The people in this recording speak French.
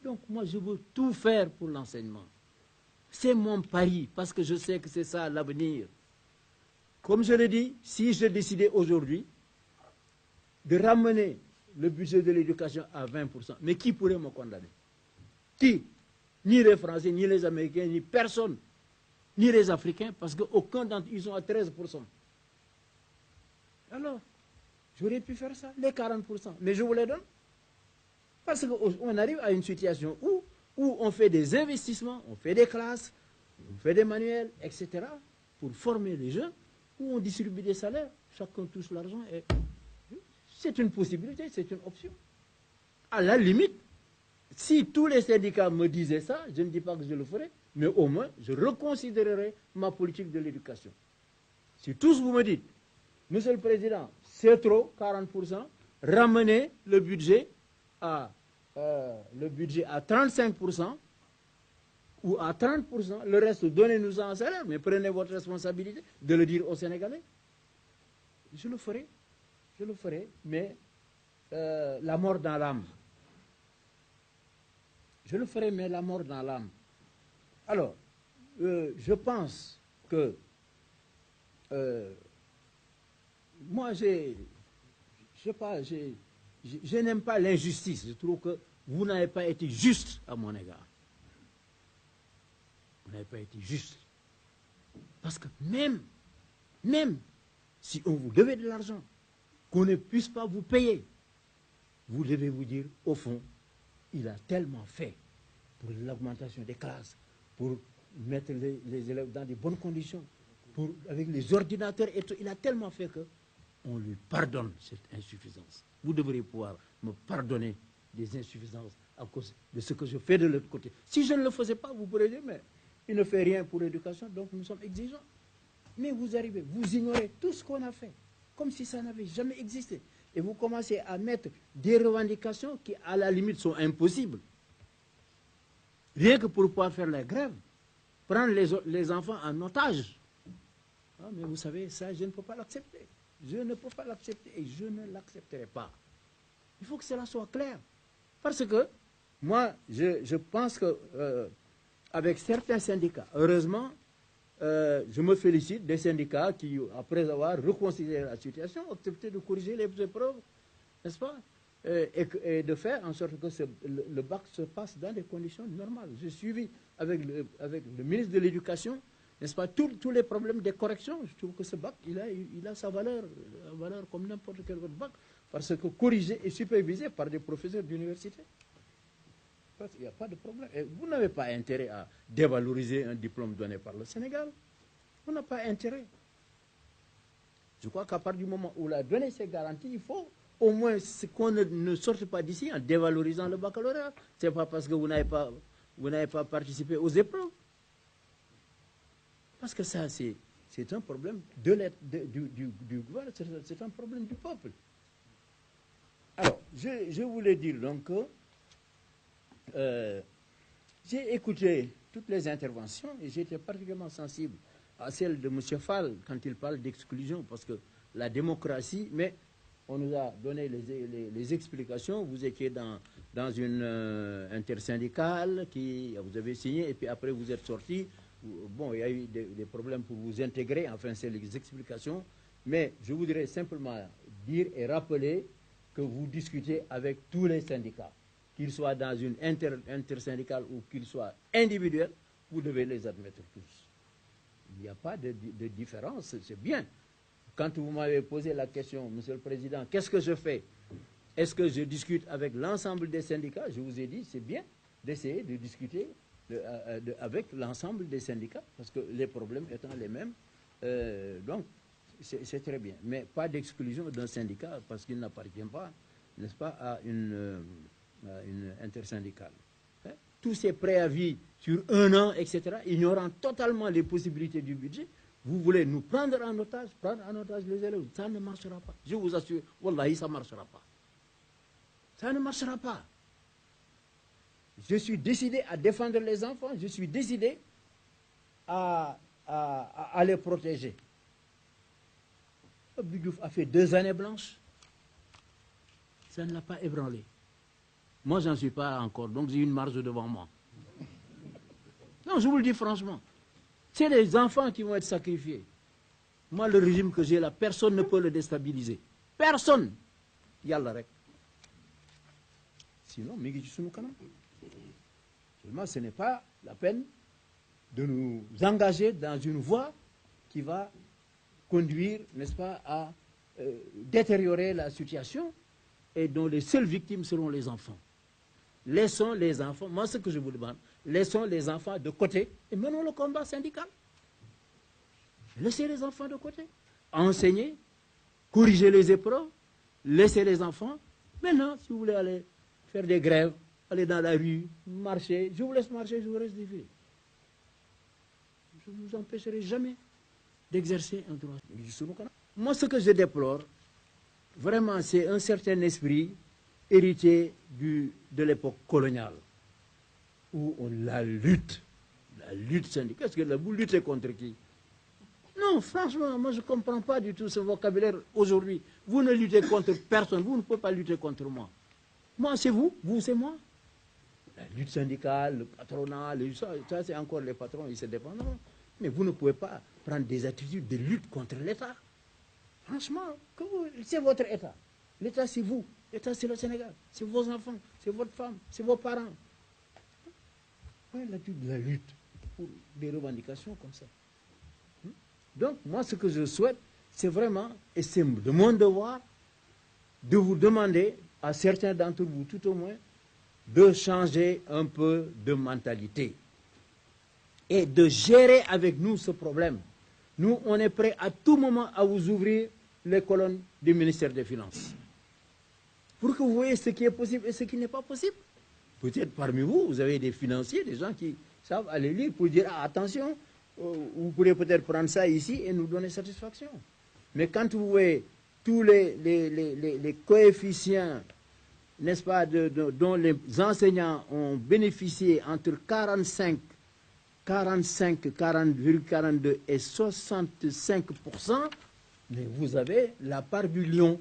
Donc moi, je veux tout faire pour l'enseignement. C'est mon pari, parce que je sais que c'est ça l'avenir. Comme je l'ai dit, si je décidais aujourd'hui de ramener le budget de l'éducation à 20%, mais qui pourrait me condamner? Qui? Ni les Français, ni les Américains, ni personne. Ni les Africains, parce qu'aucun d'entre eux sont à 13%. Alors, j'aurais pu faire ça, les 40%, mais je vous les donne. Parce qu'on arrive à une situation où on fait des investissements, on fait des classes, on fait des manuels, etc., pour former les jeunes, où on distribue des salaires, chacun touche l'argent. C'est une possibilité, c'est une option. À la limite, si tous les syndicats me disaient ça, je ne dis pas que je le ferai, mais au moins, je reconsidérerai ma politique de l'éducation. Si tous vous me dites, Monsieur le Président, c'est trop, 40%, ramenez le budget à 35% ou à 30%, le reste, donnez-nous en salaire, mais prenez votre responsabilité de le dire aux Sénégalais. Je le ferai, mais la mort dans l'âme. Je le ferai, mais la mort dans l'âme. Alors, je pense que moi, je n'aime pas l'injustice. Je trouve que vous n'avez pas été juste à mon égard. Vous n'avez pas été juste. Parce que même si on vous devait de l'argent, qu'on ne puisse pas vous payer, vous devez vous dire, au fond, il a tellement fait pour l'augmentation des classes, pour mettre les élèves dans de bonnes conditions, avec les ordinateurs et tout, il a tellement fait qu'on lui pardonne cette insuffisance. Vous devriez pouvoir me pardonner des insuffisances à cause de ce que je fais de l'autre côté. Si je ne le faisais pas, vous pourriez dire, mais il ne fait rien pour l'éducation, donc nous sommes exigeants. Mais vous arrivez, vous ignorez tout ce qu'on a fait, comme si ça n'avait jamais existé. Et vous commencez à mettre des revendications qui, à la limite, sont impossibles. Rien que pour pouvoir faire la grève, prendre les enfants en otage. Ah, mais vous savez, ça, je ne peux pas l'accepter. Je ne peux pas l'accepter et je ne l'accepterai pas. Il faut que cela soit clair. Parce que moi, je pense que avec certains syndicats, heureusement, je me félicite des syndicats qui, après avoir reconsidéré la situation, ont accepté de corriger les épreuves, n'est-ce pas, et de faire en sorte que le bac se passe dans des conditions normales. J'ai suivi avec le ministre de l'Éducation, n'est-ce pas, tous les problèmes des corrections. Je trouve que ce bac, il a sa valeur comme n'importe quel autre bac, parce que corrigé et supervisé par des professeurs d'université. Il n'y a pas de problème. Et vous n'avez pas intérêt à dévaloriser un diplôme donné par le Sénégal. On n'a pas intérêt. Je crois qu'à partir du moment où la donnée s'est garantie, il faut au moins qu'on ne sorte pas d'ici en dévalorisant le baccalauréat. Ce n'est pas parce que vous n'avez pas participé aux épreuves. Parce que ça, c'est un problème du gouvernement, c'est un problème du peuple. Alors, je voulais dire donc que j'ai écouté toutes les interventions et j'étais particulièrement sensible à celle de M. Fall quand il parle d'exclusion, parce que la démocratie, mais on nous a donné les explications, vous étiez dans une intersyndicale vous avez signé et puis après vous êtes sorti. Bon, il y a eu des problèmes pour vous intégrer, enfin c'est les explications, mais je voudrais simplement dire et rappeler que vous discutez avec tous les syndicats. Qu'ils soient dans une intersyndicale ou qu'ils soient individuels, vous devez les admettre tous. Il n'y a pas de différence, c'est bien. Quand vous m'avez posé la question, Monsieur le Président, qu'est-ce que je fais? Est-ce que je discute avec l'ensemble des syndicats? Je vous ai dit, c'est bien d'essayer de discuter avec l'ensemble des syndicats, parce que les problèmes étant les mêmes, donc c'est très bien. Mais pas d'exclusion d'un syndicat, parce qu'il n'appartient pas, n'est-ce pas, à une intersyndicale. Tous ces préavis sur 1 an, etc., ignorant totalement les possibilités du budget, vous voulez nous prendre en otage les élèves. Ça ne marchera pas. Je vous assure, wallahi, ça ne marchera pas. Ça ne marchera pas. Je suis décidé à défendre les enfants, je suis décidé à les protéger. Abdou Diouf a fait 2 années blanches. Ça ne l'a pas ébranlé. Moi, j'en suis pas encore, donc j'ai une marge devant moi. Non, je vous le dis franchement. C'est les enfants qui vont être sacrifiés. Moi, le régime que j'ai là, personne ne peut le déstabiliser. Personne. Yalla rek. Sinon, mi ngi ci sunu kanam. Seulement, ce n'est pas la peine de nous engager dans une voie qui va conduire, n'est-ce pas, à détériorer la situation et dont les seules victimes seront les enfants. Laissons les enfants, moi ce que je vous demande, laissons les enfants de côté et menons le combat syndical. Laissez les enfants de côté. Enseignez, corrigez les épreuves, laissez les enfants. Maintenant, si vous voulez aller faire des grèves, aller dans la rue, marcher, je vous laisse marcher, je vous laisse défiler. Je ne vous empêcherai jamais d'exercer un droit. Moi, ce que je déplore, vraiment, c'est un certain esprit hérité de l'époque coloniale, où la lutte syndicale. Qu'est-ce que vous luttez contre qui? Non, franchement, moi je ne comprends pas du tout ce vocabulaire aujourd'hui. Vous ne luttez contre personne, vous ne pouvez pas lutter contre moi. Moi, c'est vous c'est moi. La lutte syndicale, le patronat, ça c'est encore les patrons, ils se dépendront. Mais vous ne pouvez pas prendre des attitudes de lutte contre l'État. Franchement, c'est votre État. L'État, c'est vous. L'État, c'est le Sénégal. C'est vos enfants, c'est votre femme, c'est vos parents. Quelle est l'attitude de la lutte pour des revendications comme ça? Donc, moi, ce que je souhaite, c'est vraiment, et c'est de mon devoir, de vous demander, à certains d'entre vous, tout au moins, de changer un peu de mentalité et de gérer avec nous ce problème. Nous, on est prêts à tout moment à vous ouvrir les colonnes du ministère des Finances pour que vous voyez ce qui est possible et ce qui n'est pas possible. Peut-être parmi vous, vous avez des financiers, des gens qui savent aller lire pour dire ah, attention, vous pourrez peut-être prendre ça ici et nous donner satisfaction. Mais quand vous voyez tous les coefficients, n'est-ce pas, dont les enseignants ont bénéficié entre 40,42 et 65%, mais vous avez la part du lion.